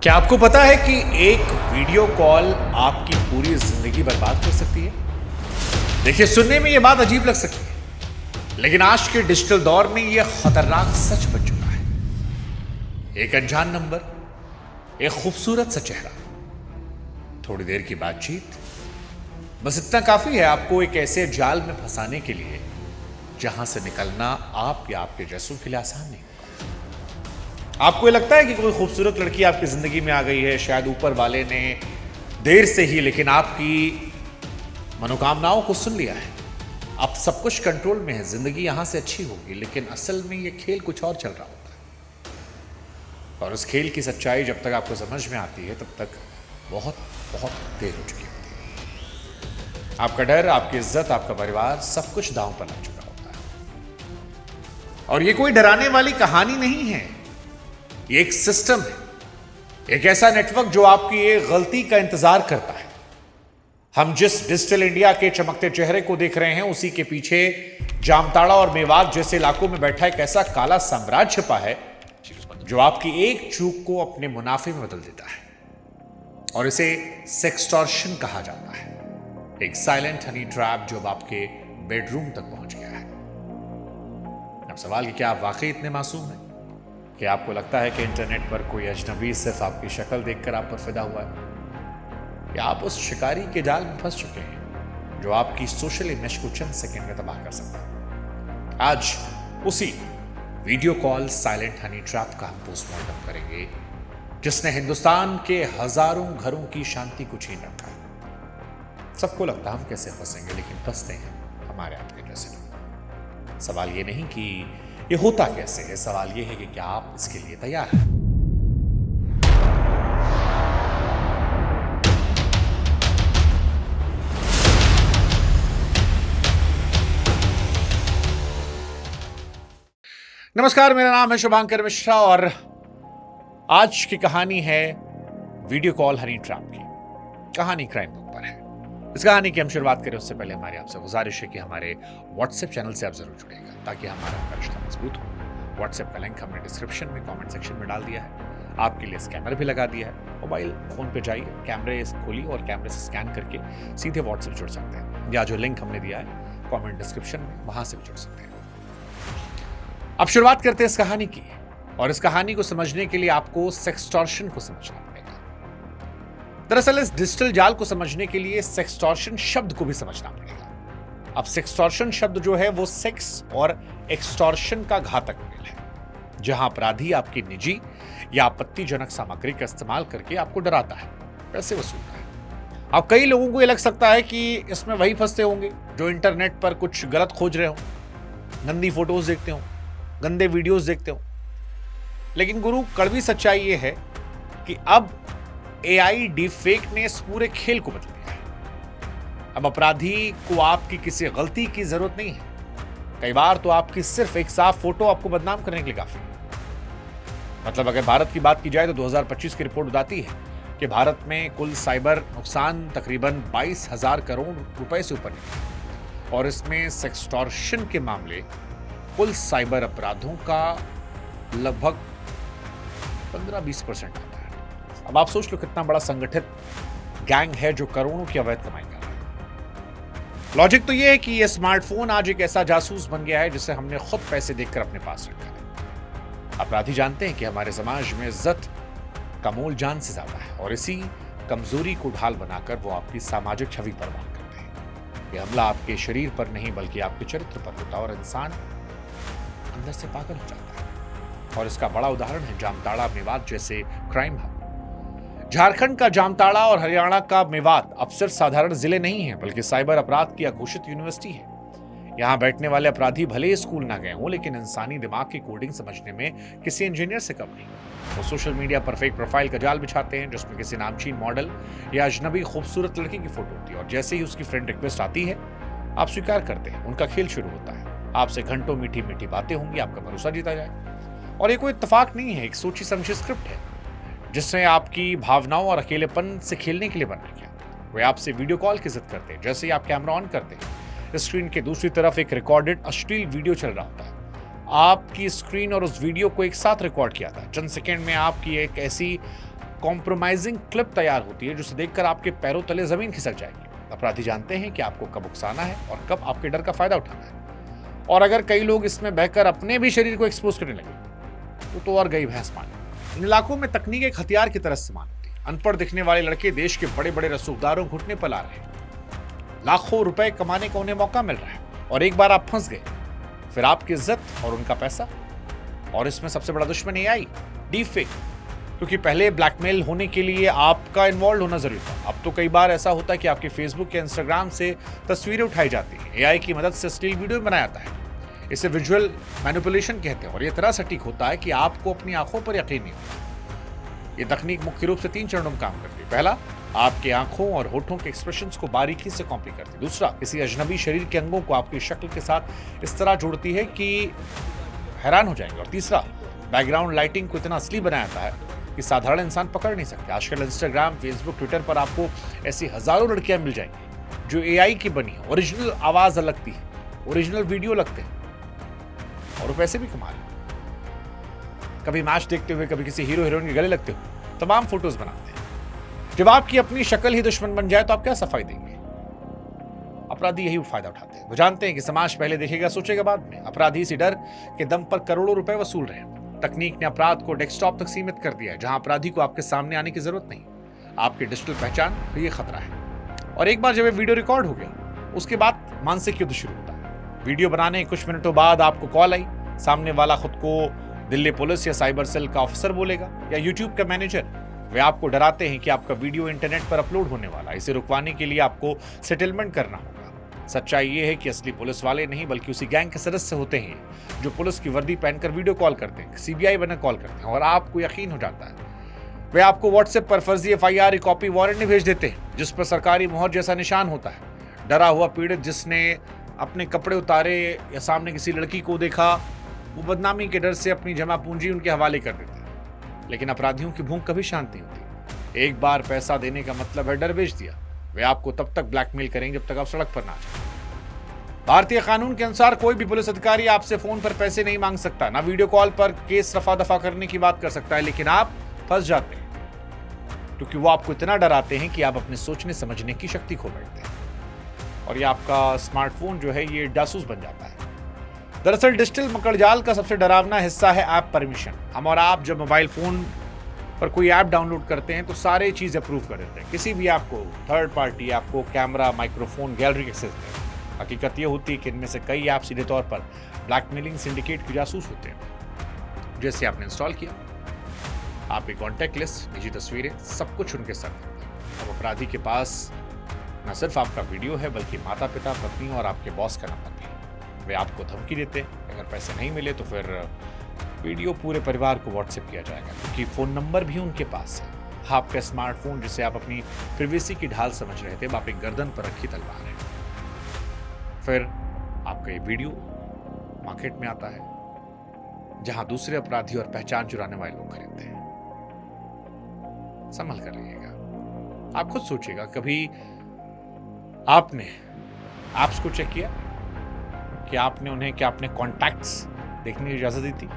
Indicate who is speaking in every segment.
Speaker 1: क्या आपको पता है कि एक वीडियो कॉल आपकी पूरी जिंदगी बर्बाद कर सकती है? देखिए, सुनने में यह बात अजीब लग सकती है, लेकिन आज के डिजिटल दौर में यह खतरनाक सच बन चुका है। एक अनजान नंबर, एक खूबसूरत सा चेहरा, थोड़ी देर की बातचीत, बस इतना काफी है आपको एक ऐसे जाल में फंसाने के लिए जहां से निकलना आप या आपके जैसों के लिए आसान नहीं। आपको लगता है कि कोई खूबसूरत लड़की आपकी जिंदगी में आ गई है, शायद ऊपर वाले ने देर से ही लेकिन आपकी मनोकामनाओं को सुन लिया है। अब सब कुछ कंट्रोल में है, जिंदगी यहां से अच्छी होगी, लेकिन असल में यह खेल कुछ और चल रहा होता है। और उस खेल की सच्चाई जब तक आपको समझ में आती है तब तक बहुत बहुत देर हो चुकी होती है। आपका डर, आपकी इज्जत, आपका परिवार, सब कुछ दांव पर लग चुका होता है। और यह कोई डराने वाली कहानी नहीं है, ये एक सिस्टम है, एक ऐसा नेटवर्क जो आपकी एक गलती का इंतजार करता है। हम जिस डिजिटल इंडिया के चमकते चेहरे को देख रहे हैं, उसी के पीछे जामताड़ा और मेवात जैसे इलाकों में बैठा एक ऐसा काला साम्राज्य छिपा है जो आपकी एक चूक को अपने मुनाफे में बदल देता है। और इसे सेक्सटॉर्शन कहा जाता है, एक साइलेंट हनी ट्रैप जो अब आपके बेडरूम तक पहुंच गया है। अब सवाल कि क्या आप वाकई इतने मासूम हैं कि आपको लगता है कि इंटरनेट पर कोई अजनबी सिर्फ आपकी शक्ल देखकर आप पर फिदा हुआ है, या आप उस शिकारी के जाल में फंस चुके हैं जो आपकी सोशल इमेज को चंद सेकंड में तबाह कर सकता है। आज उसी video call silent honey trap का हम पोस्टमार्टम करेंगे, जिसने हिंदुस्तान के हजारों घरों की शांति को छीन रखा है। सबको लगता है हम कैसे फंसेंगे, लेकिन फंसते हैं हमारे आपके जैसे लोग। सवाल ये नहीं कि ये होता कैसे है, सवाल ये है कि क्या आप इसके लिए तैयार हैं? नमस्कार, मेरा नाम है शुभांकर मिश्रा और आज की कहानी है वीडियो कॉल हनी ट्रैप की। कहानी क्राइम बुक पर है। इस कहानी की हम शुरुआत करें उससे पहले हमारी आपसे गुजारिश है कि हमारे व्हाट्सएप चैनल से आप जरूर जुड़ेगा ताकि हमारा रिश्ता मजबूत हो। व्हाट्सएप का लिंक हमने डिस्क्रिप्शन में कमेंट सेक्शन में डाल दिया है। आपके लिए स्कैनर भी लगा दिया है। मोबाइल फोन पे जाइए, कैमरे खोलिए और कैमरे से स्कैन करके सीधे व्हाट्सएप जुड़ सकते हैं, या जो लिंक हमने दिया है कमेंट डिस्क्रिप्शन में, वहां से भी जुड़ सकते हैं। अब शुरुआत करते हैं इस कहानी की, और इस कहानी को समझने के लिए आपको सेक्सटॉर्शन को समझना पड़ेगा। दरअसल इस डिजिटल जाल को समझने के लिए सेक्सटॉर्शन शब्द को भी समझना पड़ेगा। अब सेक्सटॉर्शन शब्द जो है वो सेक्स और एक्सटॉर्शन का घातक मेल है, जहां अपराधी आपकी निजी या आपत्तिजनक सामग्री का इस्तेमाल करके आपको डराता है, पैसे वसूलता है। अब कई लोगों को यह लग सकता है कि इसमें वही फंसते होंगे जो इंटरनेट पर कुछ गलत खोज रहे हो, गंदी फोटोज देखते हो, गंदे वीडियोस देखते हो। लेकिन गुरु, कड़वी सच्चाई यह है कि अब एआई डीफेक ने इस पूरे खेल को बदल दिया है। अब अपराधी को आपकी किसी गलती की जरूरत नहीं है। कई बार तो आपकी सिर्फ एक साफ फोटो आपको बदनाम करने के लिए काफी है। मतलब अगर भारत की बात की जाए तो 2025 की रिपोर्ट बताती है कि भारत में कुल साइबर नुकसान तकरीबन 22,000 करोड़ रुपए से ऊपर निकला, और इसमें सेक्सटॉर्शन के मामले कुल साइबर अपराधों का लगभग 15-20% आता है। अब आप सोच लो कितना बड़ा संगठित गैंग है जो करोड़ों की अवैध कमाई कर रहा है। लॉजिक तो यह है कि यह स्मार्टफोन आज एक ऐसा जासूस बन गया है जिसे हमने खुद पैसे देकर अपने पास रखा है। अपराधी जानते हैं कि हमारे समाज में इज्जत का मोल जान से ज्यादा है, और इसी कमजोरी को ढाल बनाकर वो आपकी सामाजिक छवि पर वार करते हैं। यह हमला आपके शरीर पर नहीं बल्कि आपके चरित्र पर होता है, और इंसान अंदर से पागल हो जाता है। और इसका बड़ा उदाहरण है जामताड़ा मेवात जैसे क्राइम हब। झारखंड का जामताड़ा और हरियाणा का मेवात अब सिर्फ साधारण जिले नहीं है, बल्कि साइबर अपराध की अघोषित यूनिवर्सिटी है। यहां बैठने वाले अपराधी भले ही स्कूल ना गए हों, लेकिन इंसानी दिमाग की कोडिंग समझने में किसी इंजीनियर से कम नहीं। वो सोशल मीडिया पर फेक प्रोफाइल का जाल बिछाते हैं जिसमें किसी नामचीन मॉडल या अजनबी खूबसूरत लड़की की फोटो होती है, और जैसे ही उसकी फ्रेंड रिक्वेस्ट आती है आप स्वीकार करते हैं। उनका खेल शुरू होता है। आपसे घंटों मीठी मीठी बातें होंगी, आपका भरोसा जीता जाए। और ये कोई इत्तेफाक नहीं है, एक सोची समझी स्क्रिप्ट है जिसने आपकी भावनाओं और अकेलेपन से खेलने के लिए बनाया गया। वे आपसे वीडियो कॉल की जिद करते हैं। जैसे ही आप कैमरा ऑन करते हैं, स्क्रीन के दूसरी तरफ एक रिकॉर्डेड अश्लील वीडियो चल रहा होता है। आपकी स्क्रीन और उस वीडियो को एक साथ रिकॉर्ड किया था। चंद सेकंड में आपकी एक ऐसी कॉम्प्रोमाइजिंग क्लिप तैयार होती है जिसे देखकर आपके पैरों तले जमीन खिसक जाएगी। अपराधी जानते हैं कि आपको कब उकसाना है और कब आपके डर का फायदा उठाना है। और अगर कई लोग इसमें बहकर अपने भी शरीर को एक्सपोज करने लगे तो और गई भैंस माने। इन इलाकों में तकनीक एक हथियार की तरह इस्तेमाल होती है। अनपढ़ दिखने वाले लड़के देश के बड़े बड़े रसूखदारों घुटने पर ला रहे हैं। लाखों रुपए कमाने का उन्हें मौका मिल रहा है और एक बार आप फंस गए फिर आपकी इज्जत और उनका पैसा। और इसमें सबसे बड़ा दुश्मन एआई, डीप फेक। क्योंकि पहले ब्लैकमेल होने के लिए आपका इन्वॉल्व होना जरूरी था। अब तो कई बार ऐसा होता है कि आपके फेसबुक या इंस्टाग्राम से तस्वीरें उठाई जाती हैं। एआई की मदद से स्टिल वीडियो बनाया जाता है। इसे विजुअल मैनिपुलेशन कहते हैं और ये तरह सटीक होता है कि आपको अपनी आंखों पर यकीन नहीं होता। ये तकनीक मुख्य रूप से 3 चरणों में काम करती है। पहला, आपके आंखों और होठों के एक्सप्रेशंस को बारीकी से कॉपी करती है। दूसरा, किसी अजनबी शरीर के अंगों को आपकी शक्ल के साथ इस तरह जोड़ती है कि हैरान हो जाएंगे। और तीसरा, बैकग्राउंड लाइटिंग को इतना असली बनाया जाता है कि साधारण इंसान पकड़ नहीं सकते। आजकल इंस्टाग्राम, फेसबुक, ट्विटर पर आपको ऐसी हजारों लड़कियां मिल जाएंगी जो एआई की बनी है। ओरिजिनल आवाज लगती है, ओरिजिनल वीडियो लगते हैं और वो पैसे भी कमा रहे। कभी मैच देखते हुए, कभी किसी हीरो हीरोइन के गले लगते हुए तमाम फोटोज बनाते हैं। जब आपकी अपनी शक्ल ही दुश्मन बन जाए तो आप क्या सफाई देंगे? अपराधी यही फायदा उठाते हैं। वो जानते हैं कि समाज पहले देखेगा, सोचेगा बाद में। अपराधी इसी डर के दम पर करोड़ों रुपए वसूल रहे हैं। तकनीक ने अपराध को डेस्कटॉप तक सीमित कर दिया है, जहां अपराधी को आपके सामने आने की जरूरत नहीं। आपकी डिजिटल पहचान तो ये खतरा है। और एक बार जब ये वीडियो रिकॉर्ड हो गया उसके बाद मानसिक युद्ध शुरू होता है। वीडियो बनाने के कुछ मिनटों बाद आपको कॉल आई। सामने वाला खुद को दिल्ली पुलिस या साइबर सेल का ऑफिसर बोलेगा या यूट्यूब का मैनेजर। वे आपको डराते हैं कि आपका वीडियो इंटरनेट पर अपलोड होने वाला है। इसे रुकवाने के लिए आपको सेटलमेंट करना होगा। सच्चाई ये है कि असली पुलिस वाले नहीं बल्कि उसी गैंग के सदस्य होते हैं जो पुलिस की वर्दी पहनकर वीडियो कॉल करते हैं, सीबीआई बनकर कॉल करते हैं और आपको यकीन हो जाता है। वे आपको व्हाट्सएप पर फर्जी एफआईआर कॉपी वारंट भेज देते हैं जिस पर सरकारी मोहर जैसा निशान होता है। डरा हुआ पीड़ित जिसने अपने कपड़े उतारे या सामने किसी लड़की को देखा, वो बदनामी के डर से अपनी जमा पूंजी उनके हवाले कर देते हैं। लेकिन अपराधियों की भूख कभी शांत नहीं होती। एक बार पैसा देने का मतलब है डर बेच दिया। वे आपको तब तक ब्लैकमेल करेंगे जब तक आप सड़क पर ना जाए। भारतीय कानून के अनुसार कोई भी पुलिस अधिकारी आपसे फोन पर पैसे नहीं मांग सकता, ना वीडियो कॉल पर केस रफा दफा करने की बात कर सकता है। लेकिन आप फंस जाते हैं क्योंकि वो आपको इतना डराते हैं कि आप अपने सोचने समझने की शक्ति खो बैठते हैं और ये आपका स्मार्टफोन जो है ये जासूस बन जाता है। दरअसल डिजिटल मकड़जाल का सबसे डरावना हिस्सा है ऐप परमिशन। हम और आप जब मोबाइल फोन पर कोई ऐप डाउनलोड करते हैं तो सारे चीज़ अप्रूव कर देते हैं। किसी भी ऐप को, थर्ड पार्टी ऐप को, कैमरा, माइक्रोफोन, गैलरी एक्सेस देते हैं। हकीकत ये होती है कि इनमें से कई ऐप सीधे तौर पर ब्लैकमेलिंग सिंडिकेट के जासूस होते हैं। जैसे आपने इंस्टॉल किया, आपकी कॉन्टैक्ट लिस्ट, निजी तस्वीरें, सब कुछ उनके साथ करते हैं। अब अपराधी के पास न सिर्फ आपका वीडियो है बल्कि माता पिता, पत्नी और आपके बॉस का नंबर भी है। वे आपको धमकी देते हैं अगर पैसे नहीं मिले तो फिर वीडियो पूरे परिवार को व्हाट्सएप किया जाएगा क्योंकि फ़ोन नंबर भी उनके पास है। आपका स्मार्टफोन जिसे आप अपनी प्रिवेसी की ढाल समझ रहे थे, वो आपकी गर्दन पर रखी तलवार है। फिर आपका ये वीडियो मार्केट में आता है जहां दूसरे अपराधी और पहचान चुराने वाले लोग खरीदते हैं। संभल कर रहिएगा। आप खुद सोचिएगा, कभी आपने ऐप्स को चेक किया कि आपने उन्हें क्या अपने कॉन्टैक्ट्स देखने की इजाजत दी थी?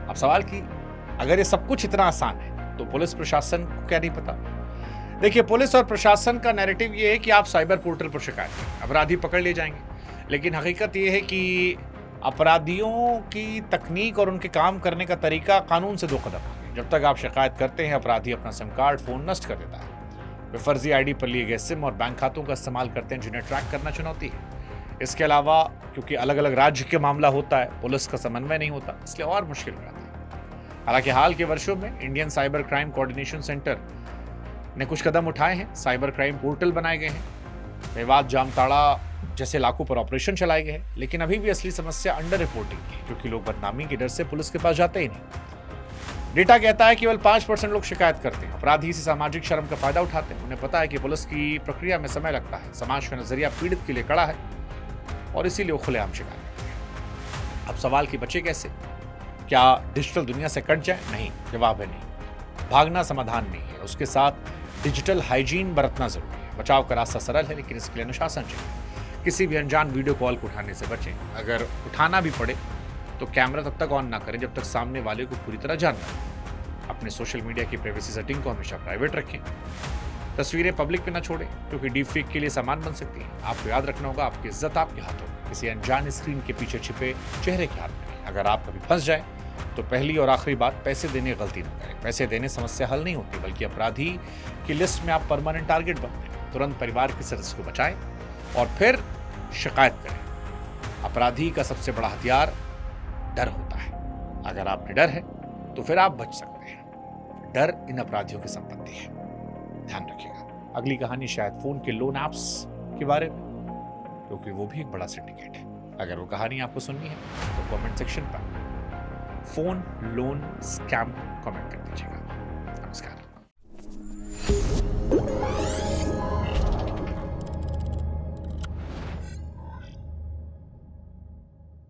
Speaker 1: अब सवाल कि अगर ये सब कुछ इतना आसान है तो पुलिस प्रशासन को क्या नहीं पता? देखिए, पुलिस और प्रशासन का नैरेटिव ये है कि आप साइबर पोर्टल पर शिकायत करें, अपराधी पकड़ लिए जाएंगे। लेकिन हकीकत ये है कि अपराधियों की तकनीक और उनके काम करने का तरीका कानून से 2 कदम आगे। जब तक आप शिकायत करते हैं, अपराधी अपना सिम कार्ड, फोन नष्ट कर देता है। वे फर्जी आईडी पर लिए गए सिम और बैंक खातों का इस्तेमाल करते हैं जिन्हें ट्रैक करना चुनौती है। इसके अलावा क्योंकि अलग अलग राज्य के मामला होता है, पुलिस का समन्वय नहीं होता, इसलिए और मुश्किल हो जाता है। हालांकि हाल के वर्षों में Indian cyber crime coordination centre ने कुछ कदम उठाए हैं। साइबर क्राइम पोर्टल बनाए गए हैं, मेवात, जामताड़ा जैसे इलाकों पर ऑपरेशन चलाए गए हैं। लेकिन अभी भी असली समस्या अंडर रिपोर्टिंग की है क्योंकि लोग बदनामी के डर से पुलिस के पास जाते ही नहीं। डेटा कहता है केवल 5% लोग शिकायत करते हैं। अपराधी इसी सामाजिक शर्म का फायदा उठाते हैं। उन्हें पता है कि पुलिस की प्रक्रिया में समय लगता है, समाज का नजरिया पीड़ित के लिए कड़ा है और इसीलिए वो खुलेआम शिकायत करते हैं। अब सवाल कि बचे कैसे? क्या डिजिटल दुनिया से कट जाए? नहीं, जवाब है नहीं। भागना समाधान नहीं है, उसके साथ डिजिटल हाइजीन बरतना जरूरी है। बचाव का रास्ता सरल है लेकिन इसके लिए अनुशासन चाहिए। किसी भी अनजान वीडियो कॉल को उठाने से बचें। अगर उठाना भी पड़े तो कैमरा तब तक ऑन ना करें जब तक सामने वाले को पूरी तरह जानना है। अपने सोशल मीडिया की प्राइवेसी सेटिंग को हमेशा प्राइवेट रखें। तस्वीरें पब्लिक पे ना छोड़ें क्योंकि डीप फेक के लिए सामान बन सकती है। आपको याद रखना होगा आपकी इज्जत आपके हाथों में, किसी अनजान स्क्रीन के पीछे छिपे चेहरे के हाथ में नहीं। अगर आप कभी फंस जाए तो पहली और आखिरी बात, पैसे देने गलती न करें। पैसे देने समस्या हल नहीं होती, बल्कि अपराधी की लिस्ट में आप परमानेंट टारगेट बनते हैं। तुरंत परिवार के सदस्य को बचाएं और फिर शिकायत करें। अपराधी का सबसे बड़ा हथियार डर होता है। अगर आप में डर है तो फिर आप बच सकते हैं। डर इन अपराधियों की संपत्ति है, ध्यान रखिएगा। अगली कहानी शायद फोन के लोन ऐप्स के बारे में, क्योंकि वो भी एक बड़ा सिंडिकेट है। अगर वो कहानी आपको सुननी है तो कमेंट सेक्शन पर फोन लोन स्कैम कमेंट कर दीजिएगा।